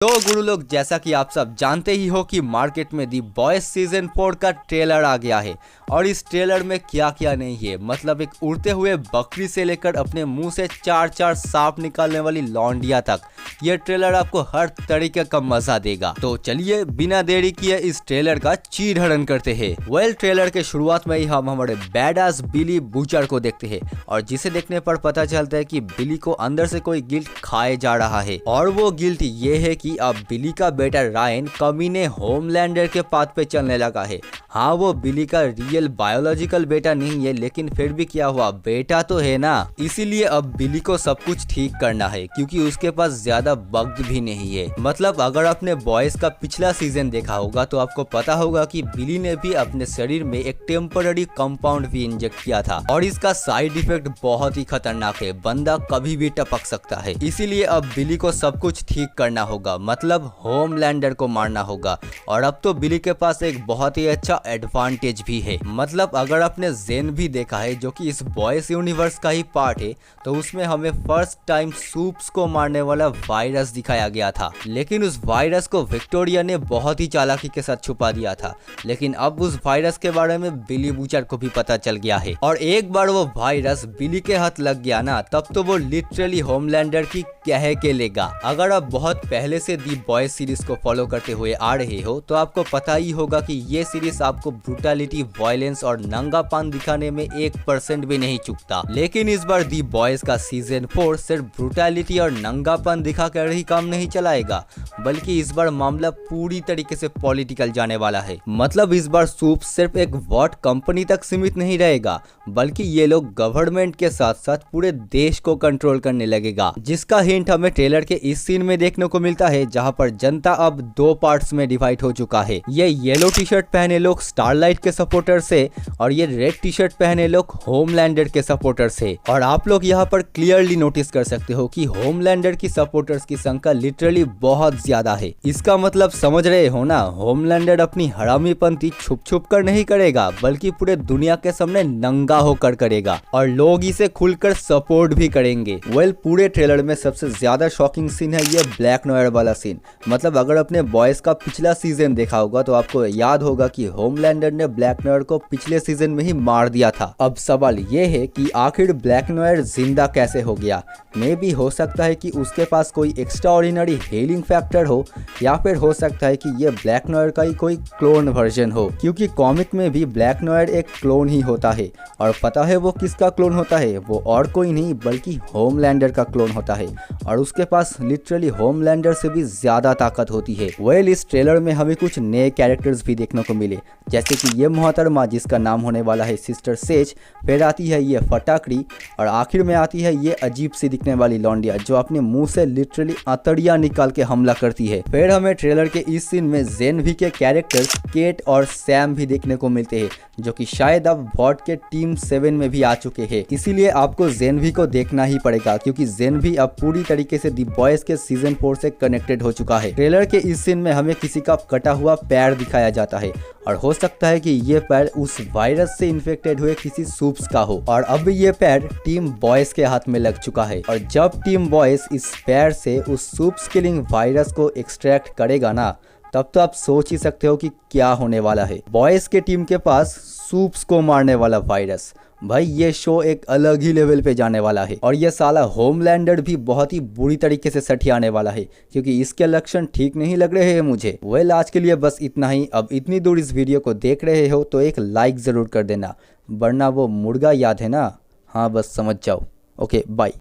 तो गुरु लोग, जैसा कि आप सब जानते ही हो कि मार्केट में दी बॉयज सीजन 4 का ट्रेलर आ गया है। और इस ट्रेलर में क्या क्या नहीं है, मतलब एक उड़ते हुए बकरी से लेकर अपने मुंह से चार चार सांप निकालने वाली लौंडिया तक, ये ट्रेलर आपको हर तरीके का मजा देगा। तो चलिए बिना देरी किए इस ट्रेलर का चीरहरण करते हैं। ट्रेलर के शुरुआत में ही हम हमारे बैडास बिली बूचर को देखते हैं, और जिसे देखने पर पता चलता है कि बिली को अंदर से कोई गिल्ट खाए जा रहा है। और वो गिल्ट ये है कि अब बिली का बेटा रायन कमीने होमलैंडर के पाथ पे चलने लगा है। हाँ, वो बिली का रियल बायोलॉजिकल बेटा नहीं है, लेकिन फिर भी क्या हुआ, बेटा तो है ना। इसीलिए अब बिली को सब कुछ ठीक करना है, क्योंकि उसके पास ज्यादा बग भी नहीं है। मतलब अगर आपने बॉयज का पिछला सीजन देखा होगा तो आपको पता होगा कि बिली ने भी अपने शरीर में एक टेम्पररी कंपाउंड भी इंजेक्ट किया था, और इसका साइड इफेक्ट बहुत ही खतरनाक है, बंदा कभी भी टपक सकता है। इसीलिए अब बिली को सब कुछ ठीक करना होगा, मतलब होमलैंडर को मारना होगा। और अब तो बिली के पास एक बहुत ही अच्छा एडवांटेज भी है। मतलब अगर आपने जेन भी देखा है, जो कि इस बॉयज यूनिवर्स का ही पार्ट है, तो उसमें हमें फर्स्ट टाइम सूप्स को मारने वाला वायरस दिखाया गया था। लेकिन उस वायरस को विक्टोरिया ने बहुत ही चालाकी के साथ छुपा दिया था। लेकिन अब उस वायरस के बारे में बिली बूचर को भी पता चल गया है, और एक बार वो वायरस बिली के हाथ लग गया ना, तब तो वो लिटरली होमलैंडर की कह के लेगा। अगर आप बहुत पहले से दी बॉयज सीरीज को फॉलो करते हुए आ रहे हो तो आपको पता ही होगा कि ये सीरीज आपको ब्रूटैलिटी, वायलेंस और नंगापन दिखाने में 1% भी नहीं चूकता। लेकिन इस बार दी बॉयज का सीजन 4 सिर्फ ब्रूटैलिटी और नंगापन दिखाकर ही काम नहीं चलाएगा, बल्कि इस बार मामला पूरी तरीके से पॉलिटिकल जाने वाला है। मतलब इस बार सूप सिर्फ एक वॉट कंपनी तक सीमित नहीं रहेगा, बल्कि ये लोग गवर्नमेंट के साथ साथ पूरे देश को कंट्रोल करने लगेगा, जिसका हिंट हमें ट्रेलर के इस सीन में देखने को मिलता है, जहां पर जनता अब 2 पार्ट्स में डिवाइड हो चुका है। ये येलो टी शर्ट पहने लोग स्टारलाइट के सपोर्टर से, और ये रेड टी शर्ट पहने लोग होमलैंडर के सपोर्टर से। और आप लोग यहाँ पर क्लियरली नोटिस कर सकते हो कि होमलैंडर की सपोर्टर्स की संख्या लिटरली बहुत ज्यादा है। इसका मतलब समझ रहे हो ना, होमलैंडर अपनी हरामीपंती छुप छुप कर नहीं करेगा, बल्कि पूरे दुनिया के सामने नंगा होकर करेगा, और लोग इसे खुलकर सपोर्ट भी करेंगे। पूरे ट्रेलर में सबसे ज्यादा शॉकिंग सीन है ये ब्लैक नोयर वाला सीन। मतलब अगर अपने बॉयज का पिछला सीजन देखा होगा तो आपको याद होगा कि होमलैंडर ने ब्लैक नोयर को पिछले सीजन में ही मार दिया था। अब सवाल ये है कि आखिर ब्लैक नोयर जिंदा कैसे हो गया। मे भी हो सकता है कि उसके पास कोई एक्स्ट्रा ऑर्डिनरी हीलिंग फैक्टर हो, या फिर हो सकता है कि ये ब्लैक नोयर का ही कोई क्लोन वर्जन हो, क्योंकि कॉमिक में भी ब्लैक नोयर एक क्लोन ही होता है। और पता है वो किसका क्लोन होता है, वो और कोई नहीं बल्कि होमलैंडर का क्लोन होता है, और उसके पास लिटरली होमलैंडर से भी ज्यादा ताकत होती है। इस ट्रेलर में हमें कुछ नए कैरेक्टर्स भी देखने को मिले, जैसे कि ये मोहतरमा जिसका नाम होने वाला है सिस्टर सेज, फिर आती है ये फटाकड़ी, और आखिर में आती है ये अजीब सी दिखने वाली लौंडिया जो अपने मुंह से लिटरली अतड़ियां निकाल के हमला करती है। फिर हमें ट्रेलर के इस सीन में जेन भी के कैरेक्टर्स केट और सैम भी देखने को मिलते हैं, जो कि शायद अब वॉट के टीम 7 में भी आ चुके हैं। इसीलिए आपको जेन भी को देखना ही पड़ेगा, क्योंकि जेन भी अब पूरी तरीके से दी बॉयज के सीजन 4 से कनेक्टेड हो चुका है। ट्रेलर के इस सीन में हमें किसी का कटा हुआ पैर दिखाया जाता है, और हो सकता है कि ये पैर उस वायरस से इन्फेक्टेड हुए किसी सूप्स का हो, और अब ये पैर टीम बॉयज के हाथ में लग चुका है। और जब टीम बॉयज इस पैर से उस सूप्स किलिंग वायरस को एक्सट्रैक्ट करेगा ना, तब तो आप सोच ही सकते हो कि क्या होने वाला है। बॉयज के टीम के पास सूप्स को मारने वाला वायरस, भाई ये शो एक अलग ही लेवल पे जाने वाला है। और ये साला होमलैंडर भी बहुत ही बुरी तरीके से सठियाने वाला है, क्योंकि इसके लक्षण ठीक नहीं लग रहे हैं मुझे। आज के लिए बस इतना ही। अब इतनी दूर इस वीडियो को देख रहे हो तो एक लाइक ज़रूर कर देना, वरना वो मुर्गा याद है ना। हाँ, बस समझ जाओ। Okay, bye.